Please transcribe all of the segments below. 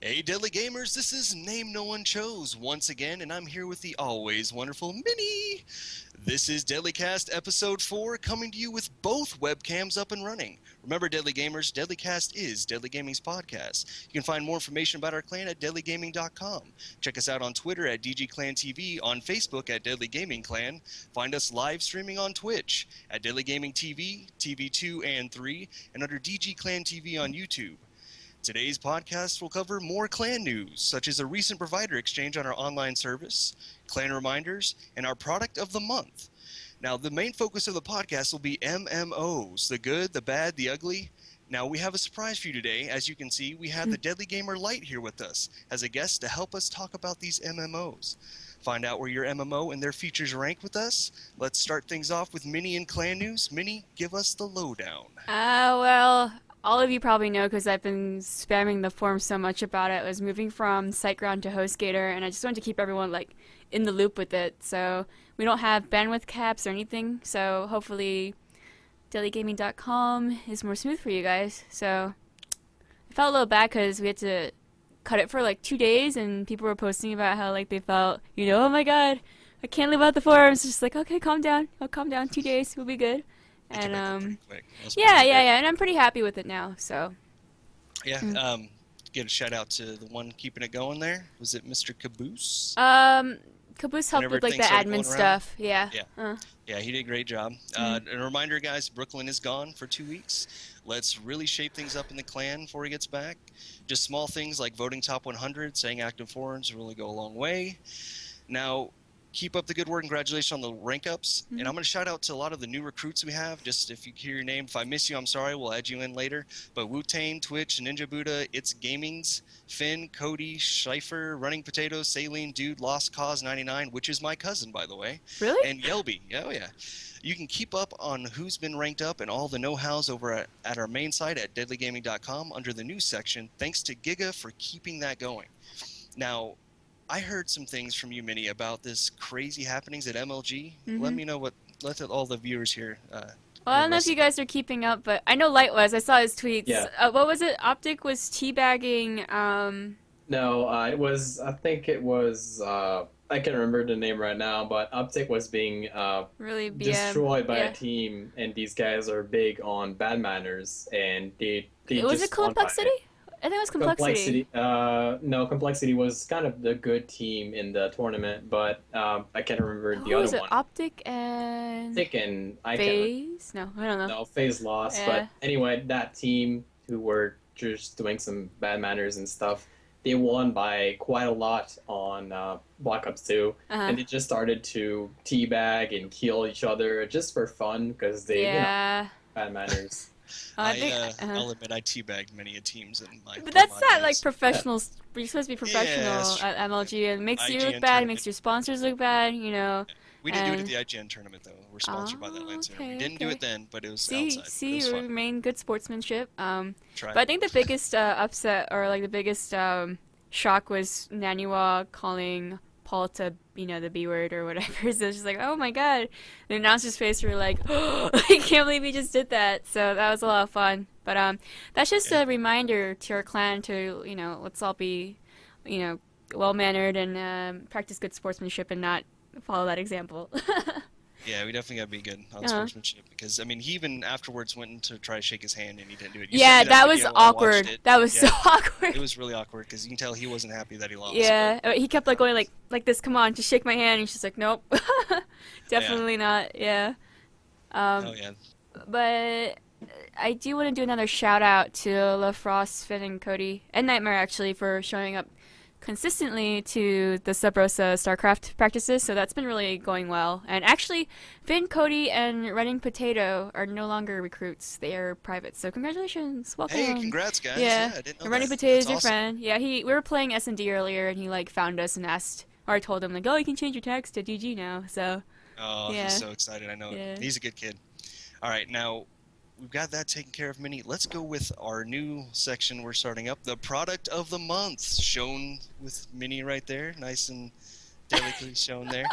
Hey, Deadly Gamers, this is Name No One Chose once again, and I'm here with the always wonderful Minnie. This is DeadlyCast Episode 4, coming to you with both webcams up and running. Remember, Deadly Gamers, DeadlyCast is Deadly Gaming's podcast. You can find more information about our clan at deadlygaming.com. Check us out on Twitter at DGClanTV, on Facebook at Deadly Gaming Clan. Find us live streaming on Twitch at Deadly Gaming TV, TV2 and 3, and under DG Clan TV on YouTube. Today's podcast will cover more clan news, such as a recent provider exchange on our online service, clan reminders, and our product of the month. Now, the main focus of the podcast will be MMOs, the good, the bad, the ugly. Now, we have a surprise for you today. As you can see, we have the Deadly Gamer Light here with us as a guest to help us talk about these MMOs. Find out where your MMO and their features rank with us. Let's start things off with Minnie and clan news. Minnie, give us the lowdown. Well, all of you probably know because I've been spamming the forum so much about it. I was moving from SiteGround to HostGator, and I just wanted to keep everyone in the loop with it. So we don't have bandwidth caps or anything. So hopefully, DailyGaming.com is more smooth for you guys. So I felt a little bad because we had to cut it for 2 days, and people were posting about how they felt, oh my god, I can't live out the forums. Just okay, calm down. I'll calm down. 2 days, we'll be good. And yeah, and I'm pretty happy with it now. So yeah, get a shout out to the one keeping it going there. Was it Mr. Caboose? Caboose helped with the admin stuff. Yeah. Yeah, he did a great job. And a reminder, guys, Brooklyn is gone for 2 weeks. Let's really shape things up in the clan before he gets back. Just small things like voting top 100, saying active forums really go a long way. Now, keep up the good work. Congratulations on the rank ups. And I'm going to shout out to a lot of the new recruits we have. Just if you hear your name, if I miss you, I'm sorry. We'll add you in later. But Wu-Tang, Twitch, Ninja Buddha, It's Gamings, Finn, Cody, Schleifer, Running Potatoes, Saline, Dude, Lost Cause 99, which is my cousin, by the way. Really? And Yelby. Oh, yeah. You can keep up on who's been ranked up and all the know-hows over at our main site at deadlygaming.com under the news section. Thanks to Giga for keeping that going. Now, I heard some things from you, Minnie, about this crazy happenings at MLG. Let me know let all the viewers here. Well, I don't know if you guys are keeping up, but I know Light was. I saw his tweets. Yeah. What was it? Optic was teabagging. No, it was. I think it was. I can't remember the name right now, but Optic was being really destroyed by a team, and these guys are big on bad manners, and they was it Complexity? I think it was Complexity. No, Complexity was kind of the good team in the tournament, but I can't remember the other was it? one. Optic and FaZe? No, I don't know. No, FaZe lost, but anyway, that team who were just doing some bad manners and stuff, they won by quite a lot on Black Ops 2, and they just started to teabag and kill each other just for fun because they, bad manners. I'll admit I teabagged many a teams in my. But that's not professional. You're supposed to be professional at MLG. It makes you look bad. It makes your sponsors look bad. We did do it at the IGN tournament though. We're sponsored by that Lance. We didn't do it then, but it was outside. See, we remain good sportsmanship. But I think the biggest upset or the biggest shock was Naniwa calling Paul to the B word or whatever. So it's just oh my god. The announcer's face were oh, I can't believe he just did that. So that was a lot of fun. But that's just a reminder to our clan to let's all be well mannered and practice good sportsmanship and not follow that example. Yeah, we definitely gotta be good on sportsmanship because he even afterwards went to try to shake his hand and he didn't do it. That was awkward. That was so awkward. It was really awkward because you can tell he wasn't happy that he lost. Yeah, he kept going like this. Come on, just shake my hand. And she's like, nope, definitely not. Yeah. Oh yeah. But I do want to do another shout out to LaFrost, Finn, and Cody, and Nightmare actually for showing up consistently to the Sub Rosa StarCraft practices, so that's been really going well. And actually, Finn, Cody, and Running Potato are no longer recruits; they are private. So congratulations, welcome. Hey, congrats, guys! Yeah, I didn't know Running that. Potato is That's your awesome. friend. Yeah, we were playing S&D earlier, and he found us and asked, or I told him oh, you can change your tags to DG now. So. Oh, yeah. He's so excited! I know. Yeah. He's a good kid. All right, now. We've got that taken care of, Minnie. Let's go with our new section we're starting up, the product of the month, shown with Minnie right there, nice and delicately shown there.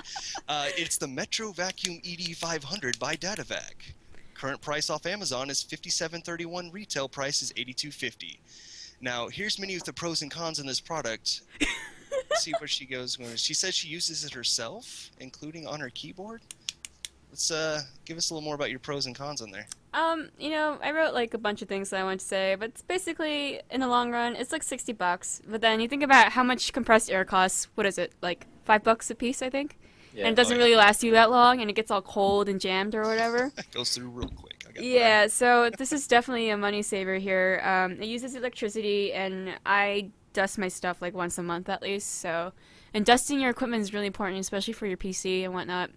It's the Metro Vacuum ED500 by DataVac. Current price off Amazon is $57.31. Retail price is $82.50. Now, here's Minnie with the pros and cons in this product. Let's see where she goes. She says she uses it herself, including on her keyboard. Let's give us a little more about your pros and cons on there. I wrote like a bunch of things that I want to say, but it's basically, in the long run, it's like $60. But then you think about how much compressed air costs. What is it, like $5 a piece, I think? Yeah. And it doesn't really last you that long, and it gets all cold and jammed or whatever. It goes through real quick. Yeah, so this is definitely a money saver here. It uses electricity, and I dust my stuff like once a month at least. And dusting your equipment is really important, especially for your PC and whatnot.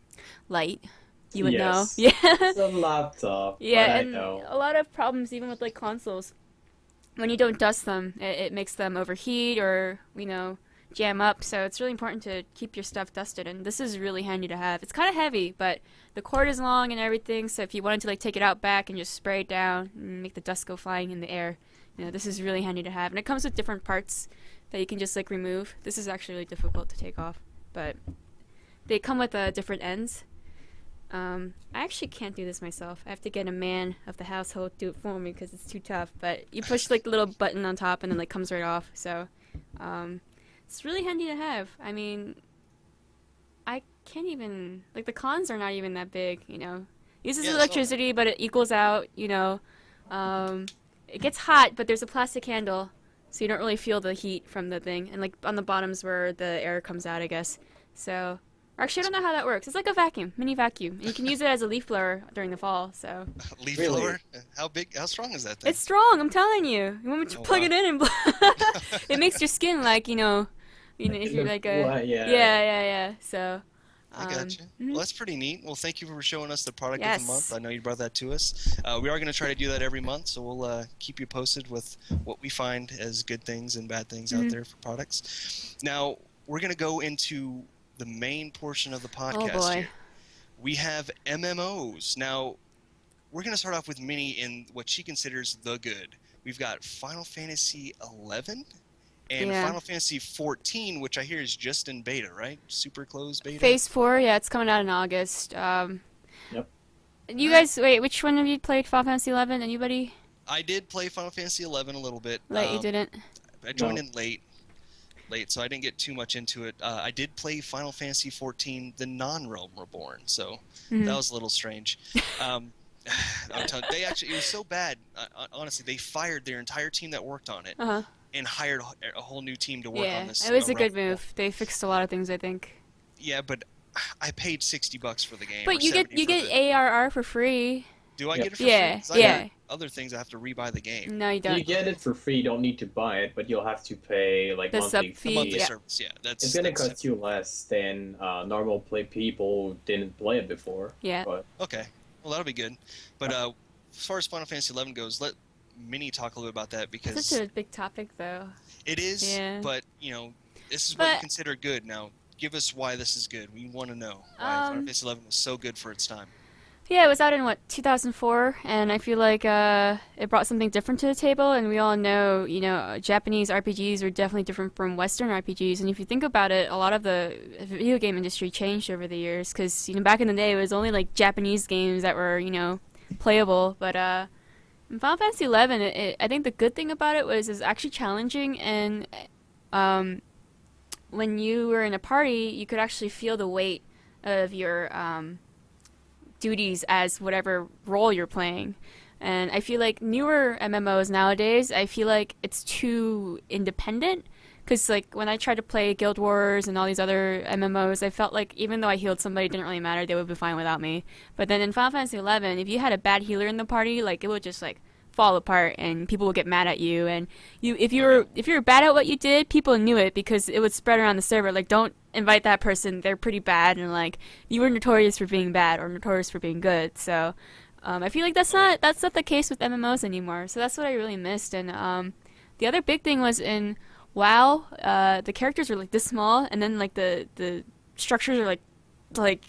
Light. You would know. Yeah. It's a laptop. Yeah, and a lot of problems even with like consoles. When you don't dust them, it makes them overheat or, jam up. So it's really important to keep your stuff dusted, and this is really handy to have. It's kind of heavy, but the cord is long and everything, so if you wanted to like take it out back and just spray it down and make the dust go flying in the air, this is really handy to have. And it comes with different parts that you can just like remove. This is actually really difficult to take off, but they come with different ends. I actually can't do this myself. I have to get a man of the household to do it for me because it's too tough. But you push like the little button on top and then like comes right off. So it's really handy to have. I mean, I can't even, like, the cons are not even that big, Uses electricity, but it equals out, It gets hot, but there's a plastic handle, so you don't really feel the heat from the thing. And like on the bottom's where the air comes out, I guess. So. Actually, I don't know how that works. It's like a vacuum, mini vacuum. And you can use it as a leaf blower during the fall, so. Leaf blower? How strong is that thing? It's strong, I'm telling you. You want me to plug it in and blow? It makes your skin like, if you're like a... Yeah. So. I gotcha. Well, that's pretty neat. Well, thank you for showing us the product of the month. I know you brought that to us. We are going to try to do that every month, so we'll keep you posted with what we find as good things and bad things out there for products. Now, we're going to go into the main portion of the podcast here. We have MMOs. Now, we're going to start off with Minnie in what she considers the good. We've got Final Fantasy 11 and Final Fantasy 14, which I hear is just in beta, right? Super closed beta? Phase 4, it's coming out in August. Yep. You guys, wait, which one of you played Final Fantasy 11? Anybody? I did play Final Fantasy 11 a little bit. You didn't? I joined in late, so I didn't get too much into it. I did play Final Fantasy 14, the Non-Realm Reborn, so that was a little strange. I'm telling you, it was so bad. Honestly, they fired their entire team that worked on it and hired a whole new team to work on this. It was a good move. They fixed a lot of things, I think. Yeah, but I paid $60 for the game. But you get ARR for free. Do I get it for free? Yeah. Other things I have to rebuy the game. No, you don't. You get it for free. You don't need to buy it, but you'll have to pay like the monthly fee. Monthly service. Yeah, it's gonna cost you less than normal people who didn't play it before. Yeah. But... Okay. Well, that'll be good. But as far as Final Fantasy 11 goes, let Minnie talk a little bit about that because it's such a big topic, though. It is. Yeah. But this is what you consider good. Now, give us why this is good. We want to know why Final Fantasy 11 was so good for its time. Yeah, it was out in 2004, and I feel like it brought something different to the table. And we all know, Japanese RPGs are definitely different from Western RPGs. And if you think about it, a lot of the video game industry changed over the years. Because back in the day, it was only like Japanese games that were playable. But in Final Fantasy XI, I think the good thing about it was it's actually challenging. And when you were in a party, you could actually feel the weight of your duties as whatever role you're playing. And I feel like newer MMOs nowadays, I feel like it's too independent. Because like when I tried to play Guild Wars and all these other MMOs, I felt like even though I healed somebody, it didn't really matter. They would be fine without me. But then in Final Fantasy XI, if you had a bad healer in the party, like it would just like fall apart and people would get mad at you. And if you were bad at what you did, people knew it because it would spread around the server. Like, don't invite that person, they're pretty bad, and like you were notorious for being bad or notorious for being good. So I feel like that's not the case with MMOs anymore. So that's what I really missed. And the other big thing was in WoW, the characters were like this small, and then like the structures are like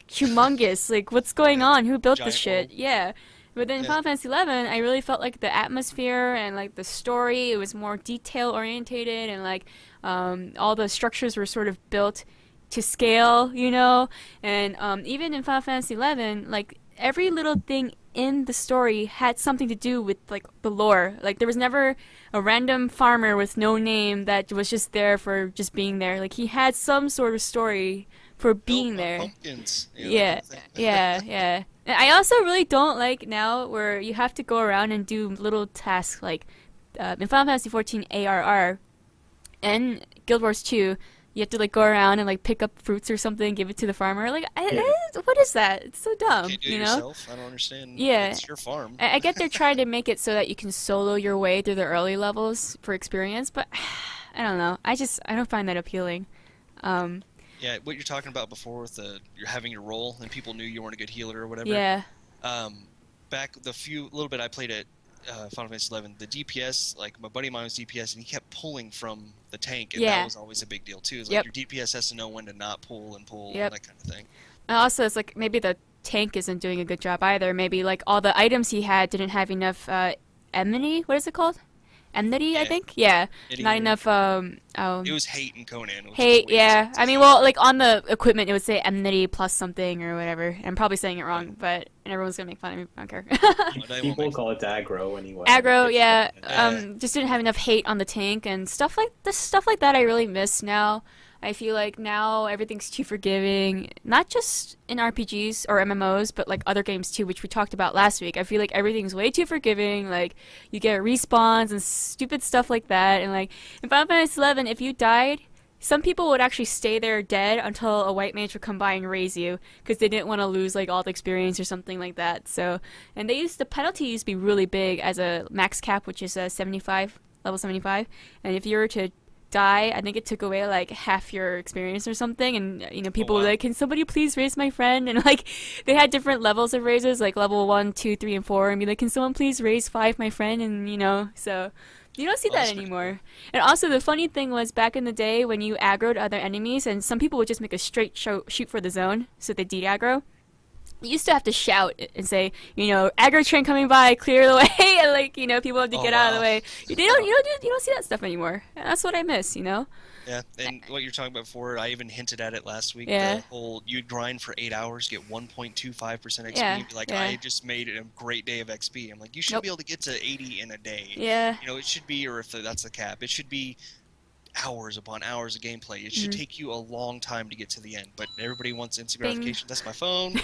humongous. Like, what's going on? Who built this shit? Yeah. But then in Final Fantasy XI, I really felt like the atmosphere and like the story, it was more detail orientated, and like all the structures were sort of built to scale, And even in Final Fantasy XI, like every little thing in the story had something to do with like the lore. Like there was never a random farmer with no name that was just there for just being there. Like he had some sort of story for being there. Pumpkins. Yeah, yeah. And I also really don't like now where you have to go around and do little tasks like in Final Fantasy XIV ARR and Guild Wars 2. You have to like go around and like pick up fruits or something, give it to the farmer. Like, what is that? It's so dumb. You can't do it yourself. I don't understand. Yeah, it's your farm. I get they're trying to make it so that you can solo your way through the early levels for experience, but I don't know. I don't find that appealing. Yeah, what you're talking about before with you're having your role and people knew you weren't a good healer or whatever. Yeah. Back little bit I played at Final Fantasy XI, the DPS, like my buddy of mine was DPS, and he kept pulling from the tank, and that was always a big deal too. It's like your DPS has to know when to not pull and that kind of thing. And also, it's like maybe the tank isn't doing a good job either. Maybe like all the items he had didn't have enough enmity. What is it called? Enmity, I think. Yeah, not enough. It was hate in Conan. Hate, yeah. I mean, well, like on the equipment, it would say enmity plus something or whatever. I'm probably saying it wrong, but everyone's gonna make fun of me. I don't care. People call it aggro anyway. Aggro, yeah. Just didn't have enough hate on the tank and stuff like this. Stuff like that, I really miss now. I feel like now everything's too forgiving, not just in RPGs or MMOs, but like other games too, which we talked about last week. I feel like everything's way too forgiving. Like you get respawns and stupid stuff like that. And like in Final Fantasy XI, if you died, some people would actually stay there dead until a white mage would come by and raise you because they didn't want to lose like all the experience or something like that. So, and the penalty used to be really big as a max cap, which is 75, level 75. And if you were to die, I think it took away like half your experience or something, and people were like, can somebody please raise my friend? And like they had different levels of raises, like level 1, 2, 3, and 4, and be like, can someone please raise 5 my friend? And so you don't see that anymore. And also the funny thing was back in the day when you aggroed other enemies, and some people would just make a straight shoot for the zone, so they de-aggro. You used to have to shout and say, aggro train coming by, clear the way, and like, people have to get out of the way. You don't see that stuff anymore. And that's what I miss, Yeah, and what you're talking about before, I even hinted at it last week. Yeah. The whole you'd grind for 8 hours, get 1.25% XP. Yeah, Be like, yeah. I just made a great day of XP. I'm like, you should be able to get to 80 in a day. Yeah. It should be, or if that's the cap, it should be hours upon hours of gameplay. It should take you a long time to get to the end, but everybody wants instant gratification. That's my phone.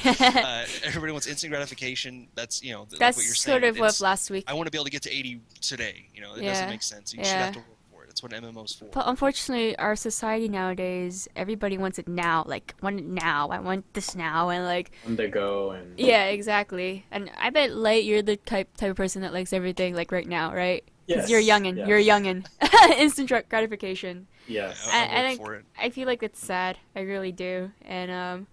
Everybody wants instant gratification. That's that's like what you're saying. Sort of what last week. I want to be able to get to 80 today. It doesn't make sense. You should have to work for it. That's what MMO's for. But unfortunately, our society nowadays, everybody wants it now. Like, want it now. I want this now, and like on the go and. Yeah, exactly. And I bet Light, you're the type of person that likes everything like right now, right? Because you're youngin'. Yes. You're a youngin'. Instant gratification. Yes. I feel like it's sad. I really do. And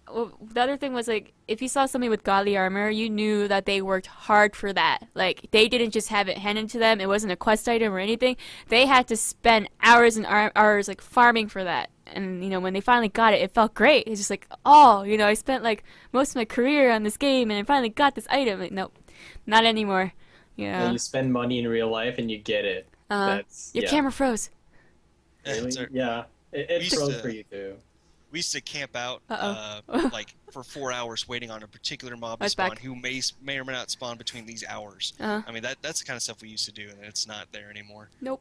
the other thing was like, if you saw somebody with godly armor, you knew that they worked hard for that. Like they didn't just have it handed to them. It wasn't a quest item or anything. They had to spend hours and hours like farming for that. And when they finally got it, it felt great. It's just like, I spent like most of my career on this game, and I finally got this item. Like, nope, not anymore. When you spend money in real life and you get it. Your camera froze. Really? Yeah. It froze for you too. We used to camp out like for 4 hours waiting on a particular mob to spawn who may or may not spawn between these hours. I mean, that's the kind of stuff we used to do, and it's not there anymore. Nope.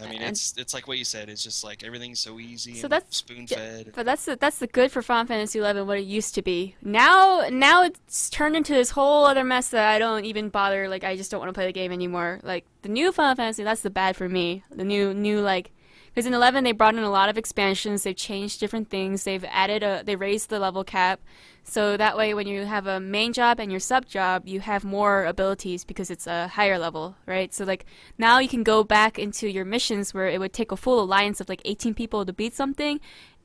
I mean, it's like what you said. It's just like everything's so easy so and spoon-fed. But that's the good for Final Fantasy XI, what it used to be. Now it's turned into this whole other mess that I don't even bother. Like, I just don't want to play the game anymore. Like, the new Final Fantasy, that's the bad for me. The new like... Because in 11, they brought in a lot of expansions. They've changed different things. They've they raised the level cap. So that way, when you have a main job and your sub job, you have more abilities because it's a higher level, right? So like now you can go back into your missions where it would take a full alliance of like 18 people to beat something.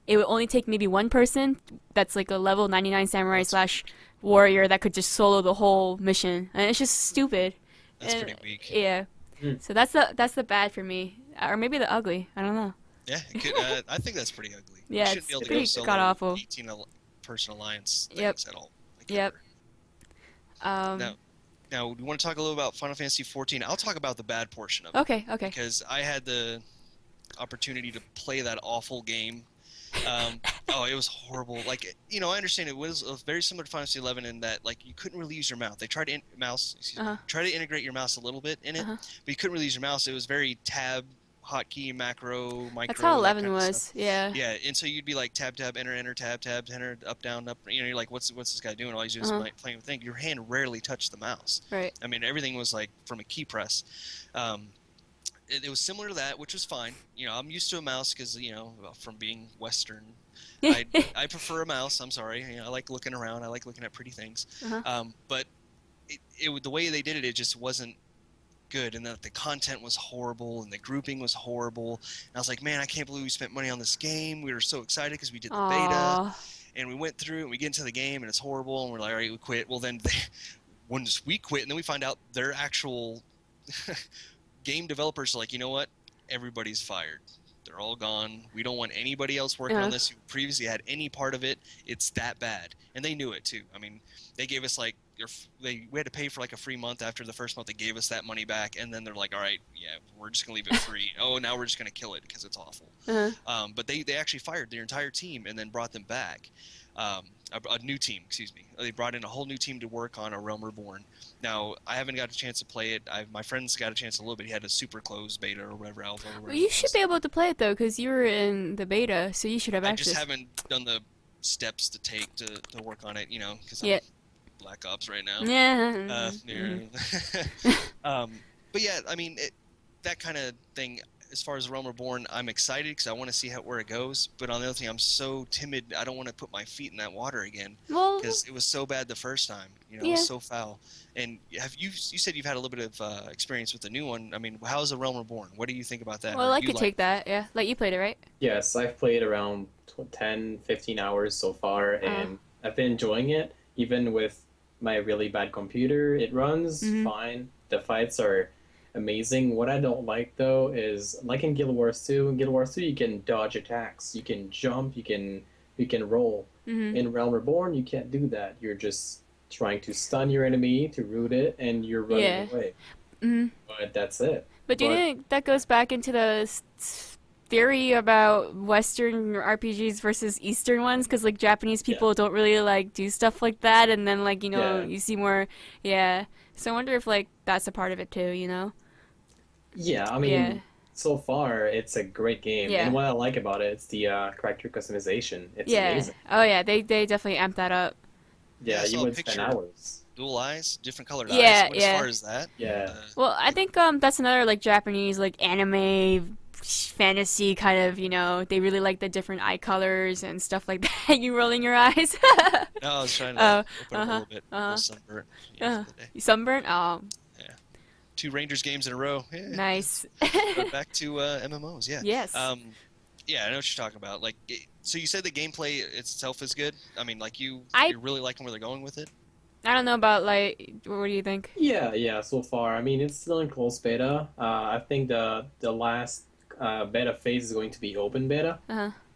It would only take maybe one person that's like a level 99 samurai / warrior that could just solo the whole mission. And it's just stupid. That's pretty weak. Yeah. So that's the bad for me. Or maybe the ugly. I don't know. Yeah, I think that's pretty ugly. Yeah, you it's be able to pretty go solo god-awful. 18-person alliance things at all. Like, yep. Now, we want to talk a little about Final Fantasy XIV. I'll talk about the bad portion of it. Okay. Because I had the opportunity to play that awful game Oh, it was horrible. Like, I understand it was very similar to Final Fantasy 11 in that, like, you couldn't really use your mouse. They tried to try to integrate your mouse a little bit in it, but you couldn't really use your mouse. It was very tab, hotkey, macro, That's how micro, that 11 kind of was. stuff. Yeah. Yeah, and so you'd be like tab, tab, enter, enter, tab, tab, enter, up, down, up. You're like, what's this guy doing? All he's doing is playing with things. Your hand rarely touched the mouse. Right. I mean, everything was like from a key press. It was similar to that, which was fine. I'm used to a mouse because, from being Western, I prefer a mouse. I'm sorry. I like looking around. I like looking at pretty things. But the way they did it, it just wasn't good, and that the content was horrible and the grouping was horrible. And I was like, man, I can't believe we spent money on this game. We were so excited because we did the beta, and we went through and we get into the game and it's horrible, and we're like, all right, we quit. Well, then once we quit, and then we find out their actual game developers are like, you know what? Everybody's fired. They're all gone. We don't want anybody else working on this who previously had any part of it. It's that bad. And they knew it too. I mean, they gave us like we had to pay for like a free month. After the first month, they gave us that money back, and then they're like, all right, yeah, we're just gonna leave it free. Oh, now we're just gonna kill it because it's awful. But they actually fired their entire team and then brought them back. A new team, excuse me. They brought in a whole new team to work on A Realm Reborn. Now, I haven't got a chance to play it. My friend's got a chance a little bit. He had a super closed beta or whatever, alpha or whatever. Well, you should be able to play it, though, because you were in the beta, so you should have access. I just haven't done the steps to take to work on it, because I'm Black Ops right now. Yeah. But yeah, I mean, that kind of thing. As far as Realm Reborn, I'm excited because I want to see where it goes. But on the other thing, I'm so timid. I don't want to put my feet in that water again because it was so bad the first time. It was so foul. And you said you've had a little bit of experience with the new one. I mean, how's the Realm Reborn? What do you think about that? Well, I could take that. Yeah, like you played it, right? Yes, I've played around 10, 15 hours so far, and I've been enjoying it. Even with my really bad computer, it runs fine. The fights are amazing. What I don't like though is, like in Guild Wars 2, you can dodge attacks, you can jump, you can roll. In Realm Reborn, you can't do that. You're just trying to stun your enemy to root it, and you're running away. But that's it. But do you think that goes back into the theory about Western RPGs versus Eastern ones? Because like Japanese people don't really like do stuff like that, and then like you see more. So I wonder if like that's a part of it too. Yeah, I mean, so far it's a great game, and what I like about it, it's the character customization. It's amazing. Oh yeah, they definitely amp that up. Yeah, you would spend hours. Dual eyes, different colored eyes. As far as that. Well, I think that's another like Japanese like anime fantasy kind of, they really like the different eye colors and stuff like that. You rolling your eyes? No, I was trying to open up a little bit. Sunburnt. Sunburnt? Oh. Yeah. 2 Rangers games in a row. Yeah. Nice. But back to MMOs, yeah. Yes. Yeah, I know what you're talking about. Like, so you said the gameplay itself is good? I mean, like, you're really liking where they're going with it? I don't know about, like, what do you think? Yeah, so far. I mean, it's still in closed beta. I think the last beta phase is going to be open beta,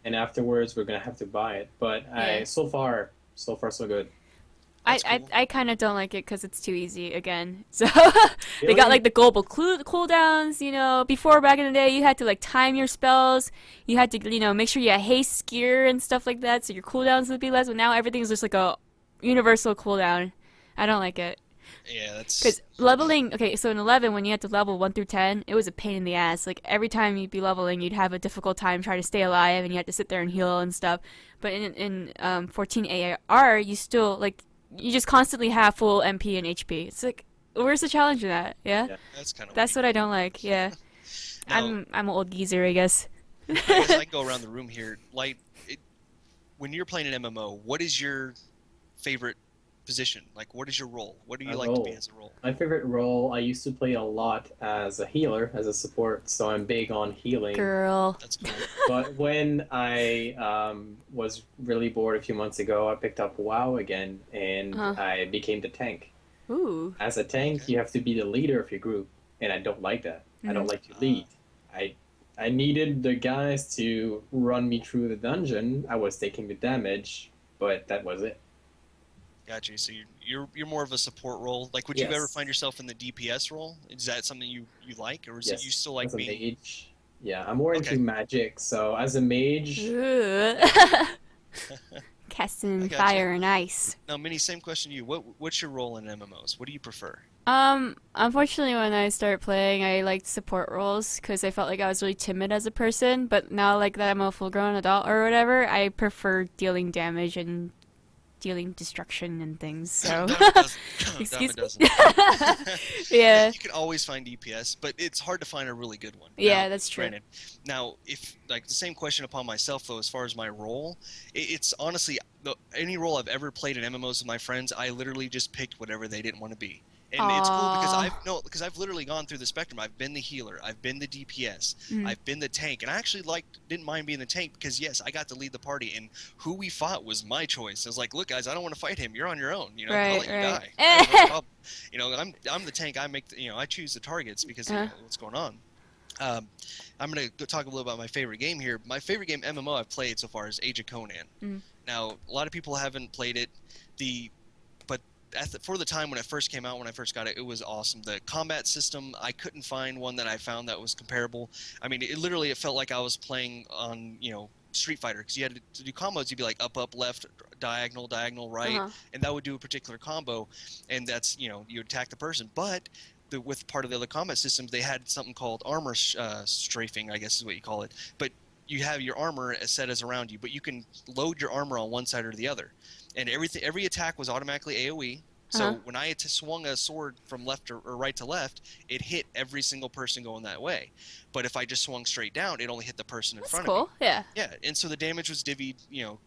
and afterwards we're gonna have to buy it. But so far so good. I kind of don't like it because it's too easy again. So they got like the global cooldowns. Before, back in the day, you had to like time your spells. You had to make sure you had haste gear and stuff like that, so your cooldowns would be less. But now everything's just like a universal cooldown. I don't like it. Yeah, that's... Because leveling... Okay, so in 11, when you had to level 1 through 10, it was a pain in the ass. Like, every time you'd be leveling, you'd have a difficult time trying to stay alive, and you had to sit there and heal and stuff. But in 14 AR, you still, like... You just constantly have full MP and HP. It's like, where's the challenge in that? Yeah? That's kind of... That's what I don't like, yeah. Now, I'm an old geezer, I guess. I guess I can go around the room here. Like, when you're playing an MMO, what is your favorite position? Like, what is your role? What do you like to be as a role? My favorite role, I used to play a lot as a healer, as a support, so I'm big on healing. Girl. That's cool. But when I was really bored a few months ago, I picked up WoW again, and I became the tank. Ooh. As a tank, you have to be the leader of your group, and I don't like that. I don't like to lead. I needed the guys to run me through the dungeon. I was taking the damage, but that was it. Gotcha. So you're more of a support role. Like, would you ever find yourself in the DPS role? Is that something you like, or is it you still like being? Mage. Yeah, I'm more into Okay, magic. So as a mage, Ooh. I Casting got you. fire and ice. Now, Minnie, same question to you. What's your role in MMOs? What do you prefer? Unfortunately, when I started playing, I liked support roles because I felt like I was really timid as a person. But now, like that I'm a full-grown adult or whatever, I prefer dealing damage and dealing destruction and things. So, Dime a dozen. Dime a excuse me. dozen. Yeah, Yeah, you can always find DPS, but it's hard to find a really good one. Now, yeah, that's true. granted, now if like the same question upon myself though, as far as my role, it's honestly any role I've ever played in MMOs with my friends, I literally just picked whatever they didn't want to be. And it's cool because Aw. I've literally gone through the spectrum. I've been the healer, I've been the DPS, Mm. I've been the tank, and I actually didn't mind being the tank because yes, I got to lead the party, and who we fought was my choice. I was like, look guys, I don't want to fight him. You're on your own. I'll Right, let you right. die. I have no problem. I'm the tank. I choose the targets because Uh, what's going on. Um, I'm gonna go talk a little about my favorite game here. My favorite game MMO I've played so far is Age of Conan. mm. Now, a lot of people haven't played it. But for the time when it first came out, when I first got it, it was awesome. The combat system, I couldn't find one that I found that was comparable. I mean, it felt like I was playing on Street Fighter, because you had to do combos. You'd be like up, left, diagonal, diagonal, right, Uh-huh. and that would do a particular combo, and that's you attack the person. But with part of the other combat systems, they had something called armor strafing, I guess is what you call it. But you have your armor set as around you, but you can load your armor on one side or the other, and every attack was automatically AOE. Uh-huh. So when I swung a sword from left or right to left, it hit every single person going that way. But if I just swung straight down, it only hit the person in That's front of cool. me. Yeah. Yeah, and so the damage was divvied,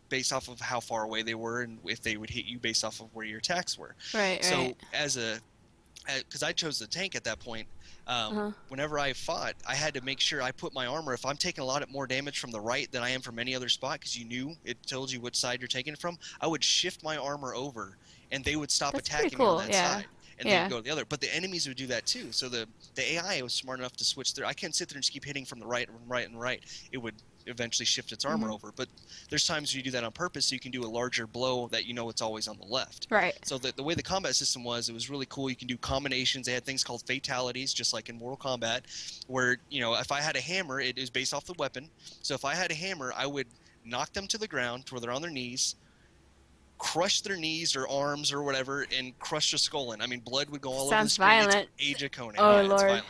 based off of how far away they were, and if they would hit you based off of where your attacks were. Right, So right. because I chose the tank at that point, Uh-huh. whenever I fought, I had to make sure I put my armor. If I'm taking a lot more damage from the right than I am from any other spot, because it told you which side you're taking it from, I would shift my armor over, and they would stop That's pretty attacking me on cool. that Yeah. side, and they'd Yeah. go to the other. But the enemies would do that too. So the AI was smart enough to switch there. I can't sit there and just keep hitting from the right and right and right. It would eventually shift its armor Mhm. over. But there's times you do that on purpose, so you can do a larger blow that it's always on the left. Right. So the way the combat system was, it was really cool. You can do combinations. They had things called fatalities, just like in Mortal Kombat, where if I had a hammer, it is based off the weapon. So if I had a hammer, I would knock them to the ground to where they're on their knees, crush their knees or arms or whatever, and crush their skull in. I mean, blood would go all over the Sounds screen. violent. It's Age of Conan. Oh, Yeah, it's Lord. violent.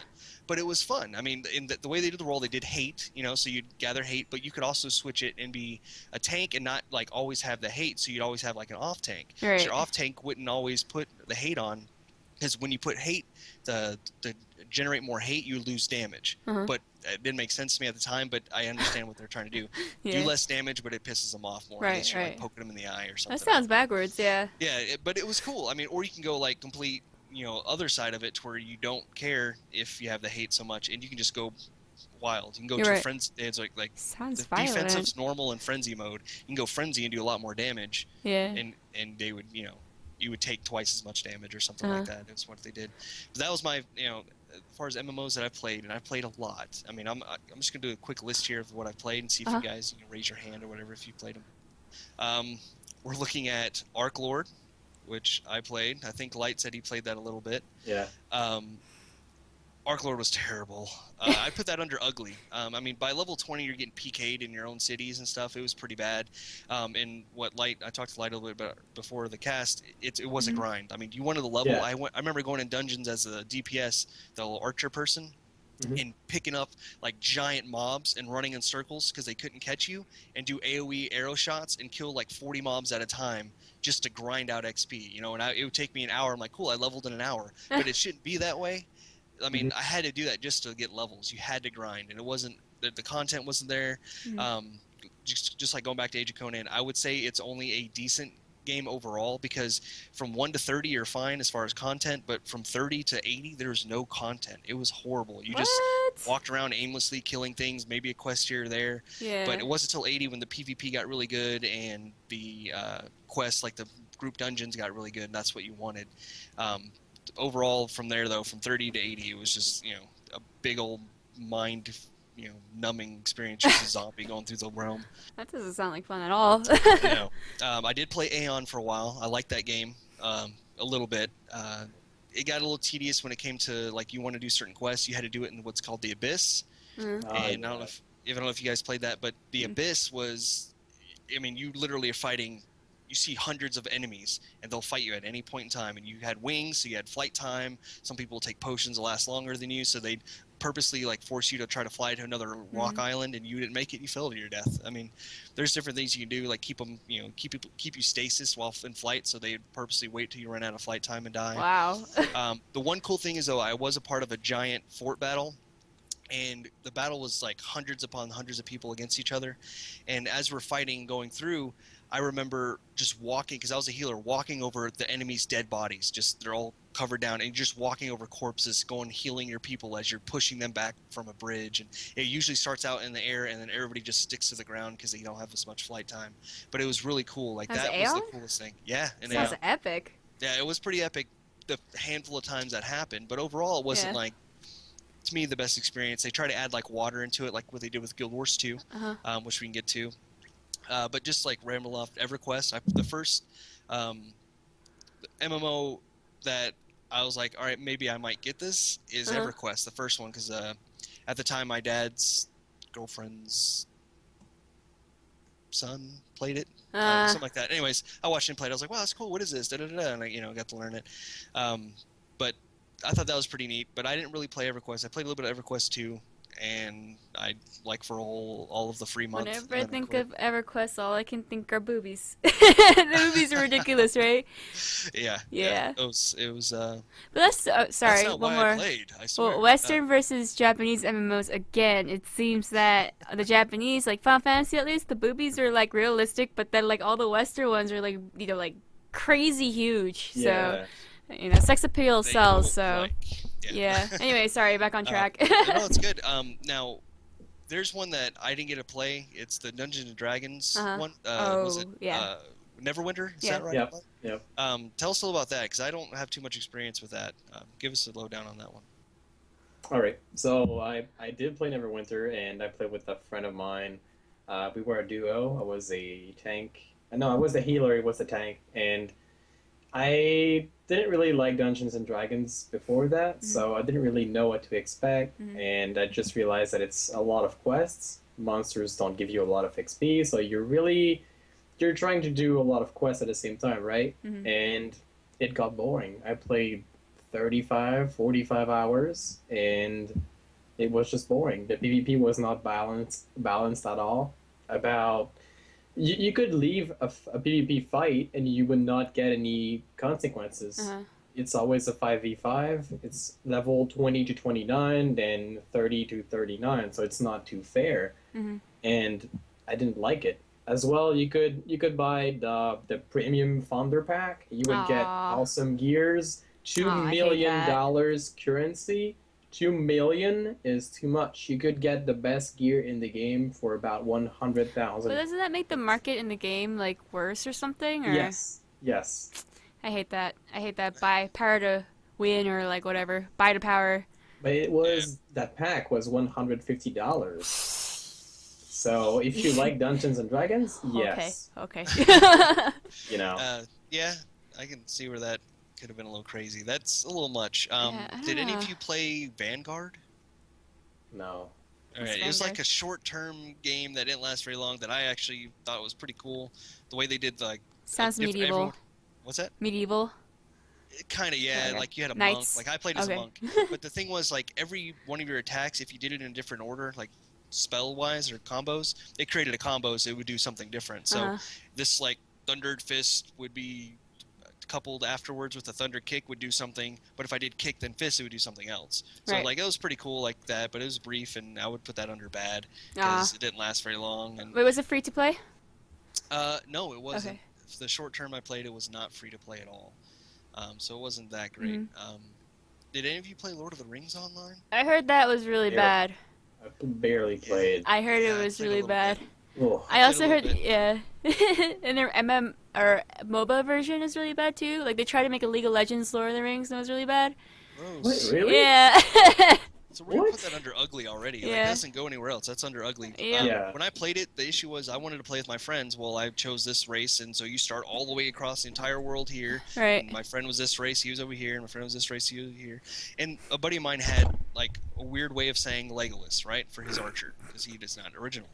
But it was fun. I mean, in the way they did the role, they did hate, so you'd gather hate, but you could also switch it and be a tank and not like always have the hate, so you'd always have like an off tank. Right. So your off tank wouldn't always put the hate on, because when you put hate to generate more hate, you lose damage. Uh-huh. But it didn't make sense to me at the time, but I understand what they're trying to do. Yeah. Do less damage, but it pisses them off more. Right, I guess you're like right. poking them in the eye or something. That sounds backwards. Yeah. Yeah, but it was cool. I mean, or you can go like complete, other side of it, to where you don't care if you have the hate so much, and you can just go wild. You can go You're to right. friends. It's like Sounds the violent. defensive's normal and frenzy mode. You can go frenzy and do a lot more damage, Yeah. and they would, you would take twice as much damage or something like that. That's what they did. But that was my, as far as MMOs that I've played, and I've played a lot. I mean, I'm just gonna do a quick list here of what I've played and see if you guys can raise your hand or whatever if you played them. We're looking at Arc Lord, which I played. I think Light said he played that a little bit. Yeah. Arc Lord was terrible. I put that under ugly. I mean, by level 20, you're getting PK'd in your own cities and stuff. It was pretty bad. And what Light, I talked to Light a little bit about before the cast. It was a grind. I mean, you wanted the level. Yeah. I remember going in dungeons as a DPS, the little archer person, and picking up like giant mobs and running in circles because they couldn't catch you, and do AOE arrow shots and kill like 40 mobs at a time just to grind out XP. And it would take me an hour. I'm like, cool, I leveled in an hour, but it shouldn't be that way. I mean, I had to do that just to get levels. You had to grind, and it wasn't the content wasn't there. Just like going back to Age of Conan, I would say it's only a decent game overall, because from 1 to 30 you're fine as far as content, but from 30 to 80 there's no content. It was horrible. You just walked around aimlessly killing things, maybe a quest here or there. Yeah. But it wasn't until 80 when the PvP got really good and the quests, like the group dungeons, got really good, and that's what you wanted. Overall, from there though, from 30 to 80, it was just a big old mind numbing experience, just a zombie going through the realm. That doesn't sound like fun at all. I did play Aeon for a while. I liked that game a little bit. It got a little tedious when it came to like you want to do certain quests. You had to do it in what's called the Abyss, Mm. And I don't know if you guys played that, but the Abyss was, I mean, you literally are fighting. You see hundreds of enemies, and they'll fight you at any point in time. And you had wings, so you had flight time. Some people take potions to last longer than you, so they'd purposely like force you to try to fly to another rock island, and you didn't make it. You fell to your death. I mean, there's different things you can do, like keep them, keep you stasis while in flight, so they'd purposely wait till you run out of flight time and die. Wow. The one cool thing is, though, I was a part of a giant fort battle. And the battle was like hundreds upon hundreds of people against each other. And as we're fighting, going through, I remember just walking, because I was a healer, walking over the enemy's dead bodies. Just they're all covered down, and just walking over corpses, going healing your people as you're pushing them back from a bridge. And it usually starts out in the air, and then everybody just sticks to the ground because they don't have as much flight time. But it was really cool. Like that was the coolest thing. Yeah, and sounds epic. Yeah, it was pretty epic. The handful of times that happened, but overall, it wasn't like. To me, the best experience. They try to add like water into it, like what they did with Guild Wars 2, which we can get to. But just like Ravenloft, EverQuest, the first MMO that I was like, all right, maybe I might get this is EverQuest, the first one, because at the time my dad's girlfriend's son played it, something like that. Anyways, I watched him play it. I was like, wow, that's cool. What is this? Da, da, da, da. And I got to learn it. But I thought that was pretty neat, but I didn't really play EverQuest. I played a little bit of EverQuest 2, and I for all of the free month. Whenever I think of EverQuest, all I can think are boobies. The movies are ridiculous, right? Yeah. It was. But that's sorry. That's not one why more. I played, I swear. Well, Western versus Japanese MMOs. Again, it seems that the Japanese, like Final Fantasy, at least the boobies are like realistic, but then like all the Western ones are like like crazy huge. Yeah. So. Sex appeal sells, so yeah. Anyway, sorry, back on track. No, it's good. Now, there's one that I didn't get to play. It's the Dungeons and Dragons one. Was it Neverwinter? Is that right? Yep. Tell us a little about that, because I don't have too much experience with that. Give us a lowdown on that one. All right. So I did play Neverwinter, and I played with a friend of mine. We were a duo. I was a tank. No, I was a healer. He was a tank, and I didn't really like Dungeons and Dragons before that, so I didn't really know what to expect, and I just realized that it's a lot of quests. Monsters don't give you a lot of XP, so you're trying to do a lot of quests at the same time, right? And it got boring. I played 35, 45 hours, and it was just boring. The PvP was not balanced at all. You could leave a PvP fight and you would not get any consequences. It's always a 5v5. It's level 20 to 29, then 30 to 39, so it's not too fair. And I didn't like it. As well, you could buy the premium founder pack. You would get awesome gears, $2 million currency. 2 million is too much. You could get the best gear in the game for about 100,000. But doesn't that make the market in the game like worse or something? Or? Yes. I hate that. Buy power to win or like whatever. Buy to power. But that pack was $150. So if you like Dungeons and Dragons, yes. Okay. Yeah, I can see where that could have been a little crazy. That's a little much. Did any of you play Vanguard? No. All right. It was like a short-term game that didn't last very long that I actually thought was pretty cool. The way they did sounds medieval. What's that? Medieval. Kind of, yeah. Okay. Like you had a Knights. monk. Like I played as a monk. But the thing was, like every one of your attacks, if you did it in a different order, like spell-wise or combos, it created a combo, so it would do something different. So this like Thundered Fist would be coupled afterwards with a thunder kick would do something, but if I did kick then fist, it would do something else. So like it was pretty cool like that, but it was brief, and I would put that under bad because it didn't last very long. And wait, was it free to play? No, it wasn't. Okay. The short term I played, it was not free to play at all. So it wasn't that great. Did any of you play Lord of the Rings online? I heard that was really bad. I barely played. I heard it was really bad. Oh. I also heard, and their MOBA version is really bad too. Like they tried to make a League of Legends Lord of the Rings, and it was really bad. Wait, really? Yeah. So we're gonna put that under ugly already. Like, that doesn't go anywhere else. That's under ugly. When I played it, the issue was I wanted to play with my friends. Well, I chose this race, and so you start all the way across the entire world here. Right. And my friend was this race, he was over here, and my friend was this race, he was over here. And a buddy of mine had like a weird way of saying Legolas, right, for his archer, because he is not original.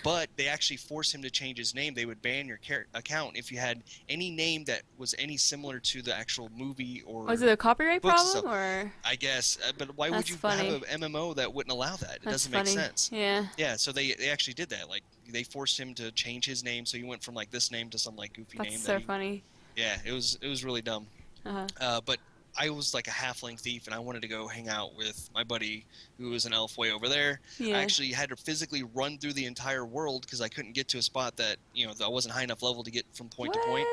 But they actually forced him to change his name. They would ban your account if you had any name that was any similar to the actual movie or. Was it a copyright books problem, and or? I guess, but why would That's you funny. have an MMO that wouldn't allow that? It That's doesn't funny. make sense. Yeah. Yeah, so they actually did that. Like they forced him to change his name, so he went from like this name to some like goofy name. That's so funny. Yeah, it was really dumb. But I was like a halfling thief, and I wanted to go hang out with my buddy who was an elf way over there. Yeah. I actually had to physically run through the entire world because I couldn't get to a spot that, that I wasn't high enough level to get from point to point.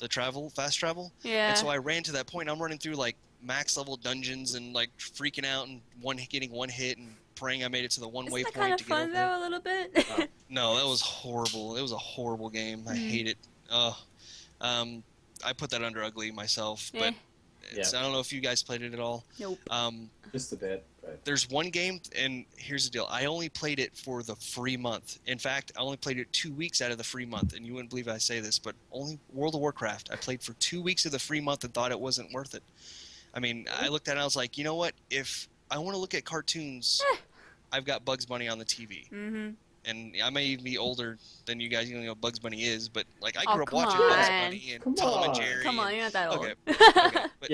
The fast travel. Yeah. And so I ran to that point. I'm running through like max level dungeons and like freaking out and getting one hit and praying I made it to the one Isn't way that point kind of to get fun over. though, a little bit? No, that was horrible. It was a horrible game. I hate it. I put that under ugly myself, but I don't know if you guys played it at all. Nope. Just a bit. But... There's one game, and here's the deal. I only played it for the free month. In fact, I only played it 2 weeks out of the free month, and you wouldn't believe I say this, but only World of Warcraft. I played for 2 weeks of the free month and thought it wasn't worth it. I mean, I looked at it and I was like, you know what? If I want to look at cartoons, I've got Bugs Bunny on the TV. Mm-hmm. And I may even be older than you guys, Bugs Bunny is, but like I grew up watching Bugs Bunny and Tom and Jerry. Come on, you're not that old. Okay. But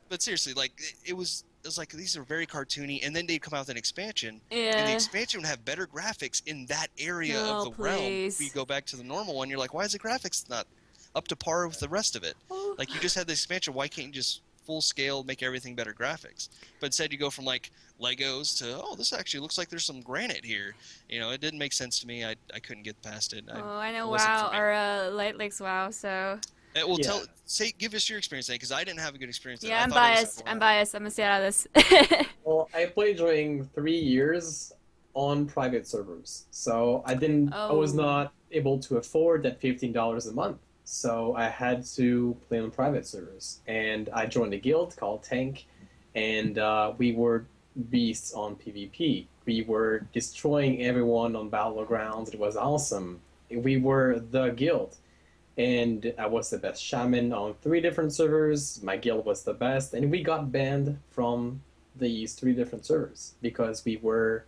but seriously, like it was like these are very cartoony, and then they'd come out with an expansion, and the expansion would have better graphics in that area of the realm. If you go back to the normal one, you're like, why is the graphics not up to par with the rest of it? Like you just had the expansion, why can't you just full scale make everything better graphics? But instead you go from like Legos to this actually looks like there's some granite here. It didn't make sense to me. I couldn't get past it. I know WoW or Light Lakes WoW, so give us your experience then, because I didn't have a good experience. Yeah, I'm biased. I'm gonna stay out of this. Well, I played during 3 years on private servers, so I was not able to afford that $15 a month. So I had to play on private servers, and I joined a guild called Tank, and we were beasts on PvP. We were destroying everyone on battlegrounds. It was awesome. We were the guild, and I was the best shaman on 3 different servers. My guild was the best, and we got banned from these 3 different servers because we were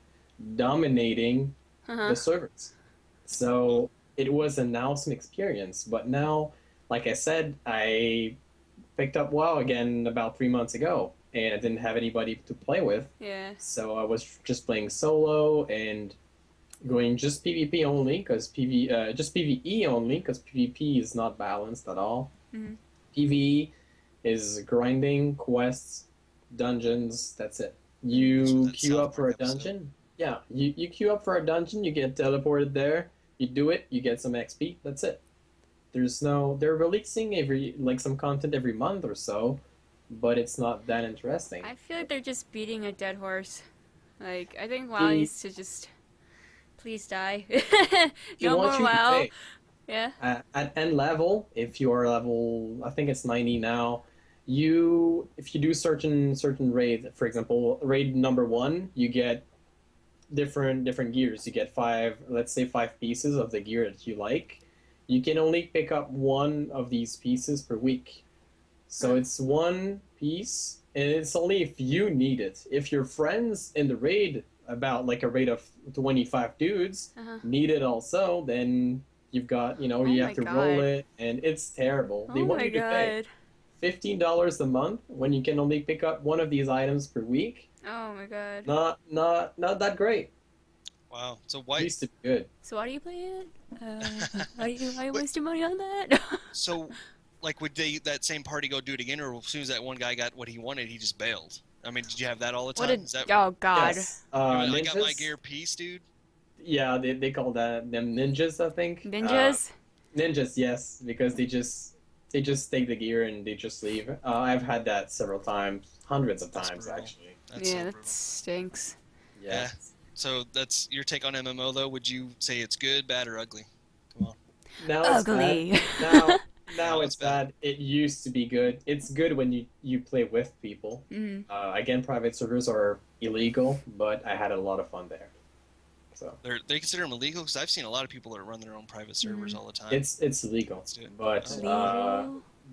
dominating the servers. So it was an awesome experience, but now, like I said, I picked up WoW again about 3 months ago, and I didn't have anybody to play with. Yeah. So I was just playing solo and going just PvP only, because just PvE only, because PvP is not balanced at all. Mm-hmm. PvE is grinding, quests, dungeons, that's it. You queue up for a dungeon. Yeah, you queue up for a dungeon, you get teleported there. You do it, you get some XP, that's it. They're releasing some content every month or so, but it's not that interesting. I feel like they're just beating a dead horse. Like, I think WoW needs to just, please die. No more WoW. Yeah. At end level, if you are level, I think it's 90 now, if you do certain raid, for example, raid number 1, you get different gears. You get 5 pieces of the gear that you like. You can only pick up 1 of these pieces per week. So it's 1 piece, and it's only if you need it. If your friends in the raid, about like a raid of 25 dudes, need it also, then you've got, you have to roll it, and it's terrible. They want you to pay $15 a month when you can only pick up 1 of these items per week. Oh my god. Not that great. Wow. So why? It used to be good. So why do you play it? Why are you wasting money on that? So, like, would that same party go do it again, or as soon as that one guy got what he wanted, he just bailed? I mean, did you have that all the time? Oh god. Yes. I got my gear piece, dude. Yeah, they call them ninjas, I think. Ninjas? Ninjas, yes, because they just take the gear and they just leave. I've had that several times, hundreds of times actually. That stinks. Yeah. So that's your take on MMO, though. Would you say it's good, bad, or ugly? Come on. Now ugly. It's bad. Now it's bad. It used to be good. It's good when you play with people. Mm-hmm. Again, private servers are illegal, but I had a lot of fun there. So they consider them illegal, because I've seen a lot of people that run their own private servers all the time. It's illegal, but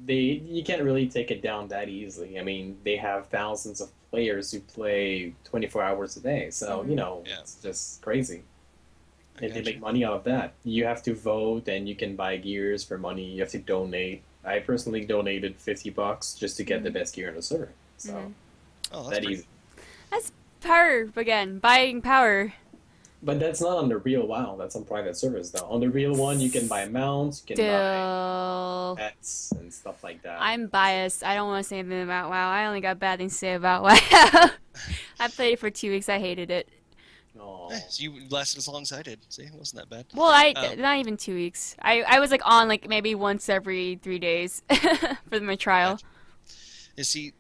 you can't really take it down that easily. I mean, they have thousands of players who play 24 hours a day. So, it's just crazy. And they make money out of that. You have to vote and you can buy gears for money. You have to donate. I personally donated $50 just to get the best gear on the server. So, that's easy. That's power again, buying power. But that's not on the real WoW. That's on private servers, though. On the real one, you can buy mounts, you can buy pets and stuff like that. I'm biased. I don't want to say anything about WoW. I only got bad things to say about WoW. I played it for 2 weeks. I hated it. Oh. So you lasted as long as I did. See, it wasn't that bad. Well, not even 2 weeks. I was like on like maybe once every 3 days for my trial. Gotcha. You see,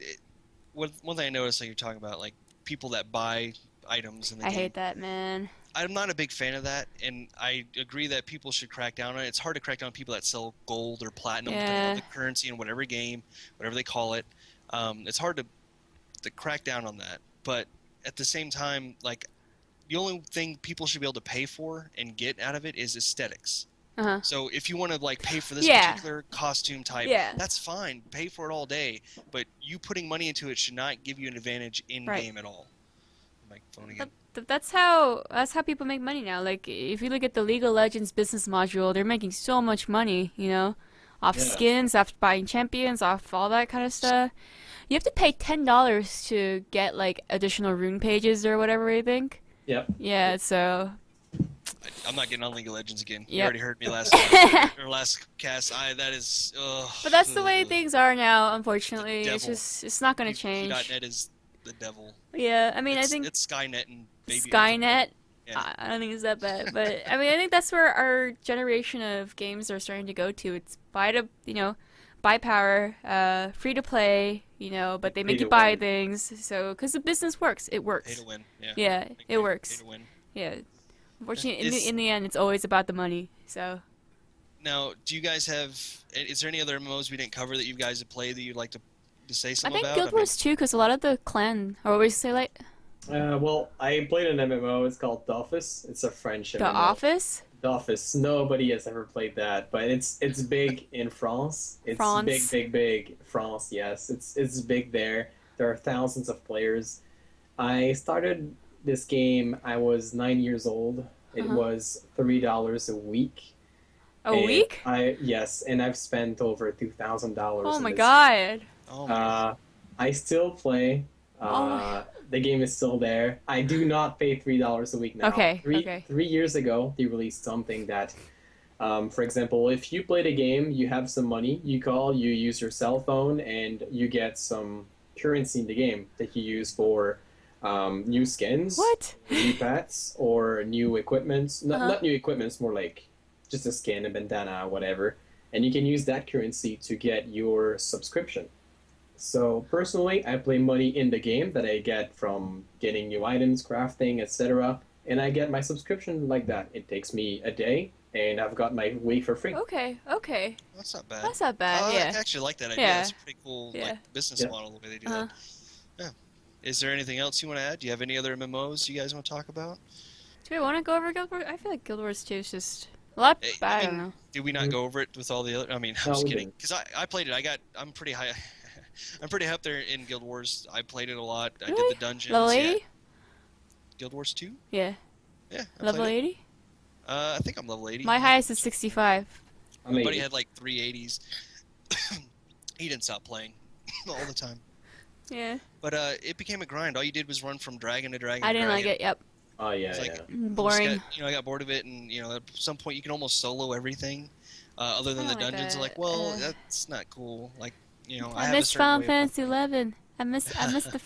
one thing I noticed, like you're talking about, like people that buy items in the game. I hate that, man. I'm not a big fan of that, and I agree that people should crack down on it. It's hard to crack down on people that sell gold or platinum, depending on the currency in whatever game, whatever they call it. It's hard to crack down on that. But at the same time, like, the only thing people should be able to pay for and get out of it is aesthetics. Uh-huh. So if you want to like pay for this particular costume type, that's fine. Pay for it all day. But you putting money into it should not give you an advantage in game at all. My phone again. That's how people make money now. Like if you look at the League of Legends business module, they're making so much money, off skins, off buying champions, off all that kind of stuff. You have to pay $10 to get like additional rune pages or whatever, I think. Yep. Yeah, so I'm not getting on League of Legends again. You Yep. already heard me last cast. That is. But that's the way things are now. Unfortunately, it's not going to change. .net is the devil. Yeah, I mean, I think it's Skynet and baby. Skynet. Yeah. I don't think it's that bad, but I mean, I think that's where our generation of games are starting to go to. It's buy power, free to play, but they make you buy things. So, because the business works, it works. Pay to win. Yeah. Yeah, it works. Pay to win. Yeah. Unfortunately, in the end, it's always about the money. So. Now, do you guys have? Is there any other MMOs we didn't cover that you guys have played that you'd like to say something about? I think Guild Wars 2, because a lot of the clan are always say like. Well, I played an MMO. It's called The Office. It's a French MMO. The Office? The Office. Nobody has ever played that, but it's big in France. It's France. big. France, yes. It's big there. There are thousands of players. I started this game, I was 9 years old. It was $3 a week. A week? Yes, and I've spent over $2,000. Oh my god. I still play. The game is still there. I do not pay $3 a week now. Okay. 3 years ago, they released something that, for example, if you played a game, you have some money, you use your cell phone, and you get some currency in the game that you use for new skins, new pets, or new equipments. Not new equipments, more like just a skin, a bandana, whatever. And you can use that currency to get your subscription. So personally, I play money in the game that I get from getting new items, crafting, etc. And I get my subscription like that. It takes me a day, and I've got my week for free. Okay. That's not bad. Yeah. I actually like that idea. Yeah. It's a pretty cool business model the way they do that. Yeah. Is there anything else you want to add? Do you have any other MMOs you guys want to talk about? Do we want to go over Guild Wars? I feel like Guild Wars 2 is just a lot bad. I don't know. Did we not go over it with all the other? I mean, I'm just kidding. Because I played it. I'm pretty high. I'm pretty high up there in Guild Wars. I played it a lot. Really? I did the dungeons. Level 80? Guild Wars 2? Yeah. Yeah. Level 80? I think I'm level 80. My highest is 65. My buddy had like 380s. He didn't stop playing all the time. Yeah. But it became a grind. All you did was run from dragon to dragon. I didn't like it. Yep. Oh yeah, Boring. I got bored of it, and at some point you can almost solo everything, other than the dungeons. That's not cool. Like, I miss Final Fantasy 11. I miss the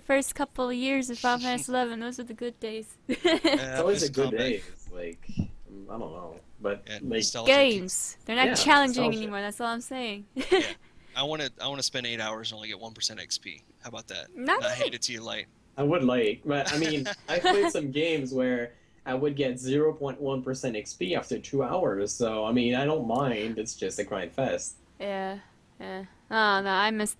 first couple of years of Final Fantasy 11. Those were the good days. It's always a good day. It's like, I don't know, but games. They're not challenging anymore. That's all I'm saying. Yeah. I want to spend 8 hours and only get 1% XP. How about that? I hate it to you light. I would like, but I mean, I played some games where I would get 0.1% XP after 2 hours. So I mean, I don't mind. It's just a grind fest. Yeah. Oh no, I miss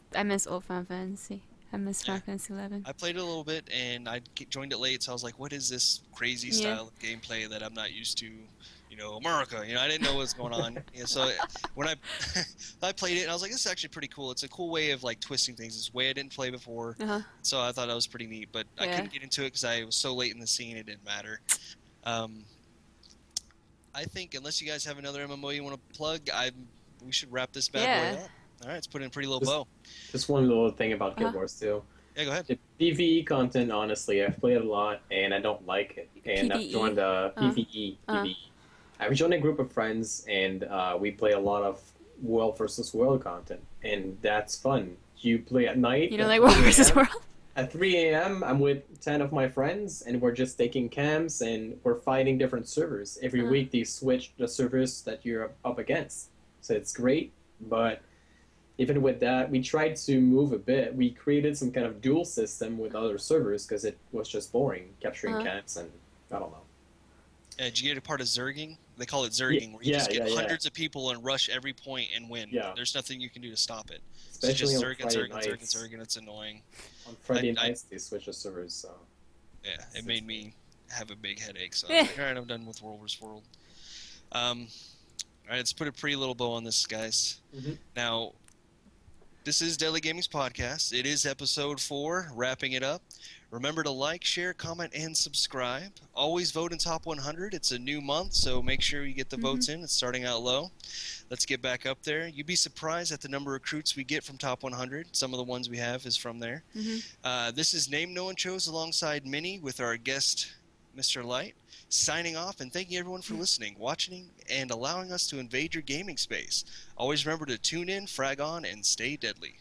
old Final Fantasy. I miss Final Fantasy 11. I played it a little bit, and I joined it late, so I was like, what is this crazy style of gameplay that I'm not used to? America. I didn't know what was going on. So when I played it, and I was like, this is actually pretty cool. It's a cool way of like twisting things. It's a way I didn't play before. So I thought that was pretty neat. But I couldn't get into it because I was so late in the scene, it didn't matter. I think unless you guys have another MMO you want to plug, we should wrap this bad boy up. All right, let's put in a pretty little bow. Just one little thing about Guild Wars 2. Yeah, go ahead. The PvE content, honestly, I've played a lot, and I don't like it. And I've joined the PvE. I've joined a group of friends, and we play a lot of world versus world content, and that's fun. You play at night. You don't like world versus world? At 3 a.m., I'm with 10 of my friends, and we're just taking camps, and we're fighting different servers. Every week, they switch the servers that you're up against. So it's great, but even with that, we tried to move a bit. We created some kind of duel system with other servers because it was just boring, capturing camps, and I don't know. Did you get a part of Zerging? They call it Zerging, where you just get hundreds of people and rush every point and win. Yeah. There's nothing you can do to stop it. Especially so on just Zerging. It's annoying. On Friday nights, they switch the servers, so... Yeah, it made me have a big headache, so I was like, all right, I'm done with World vs. World. All right, let's put a pretty little bow on this, guys. Now, this is Deadly Gaming's podcast. It is episode 4, wrapping it up. Remember to like, share, comment, and subscribe. Always vote in Top 100. It's a new month, so make sure you get the votes in. It's starting out low. Let's get back up there. You'd be surprised at the number of recruits we get from Top 100. Some of the ones we have is from there. This is Name No One Chose alongside Minnie with our guest, Mr. Light, signing off and thanking everyone for listening, watching, and allowing us to invade your gaming space. Always remember to tune in, frag on, and stay deadly.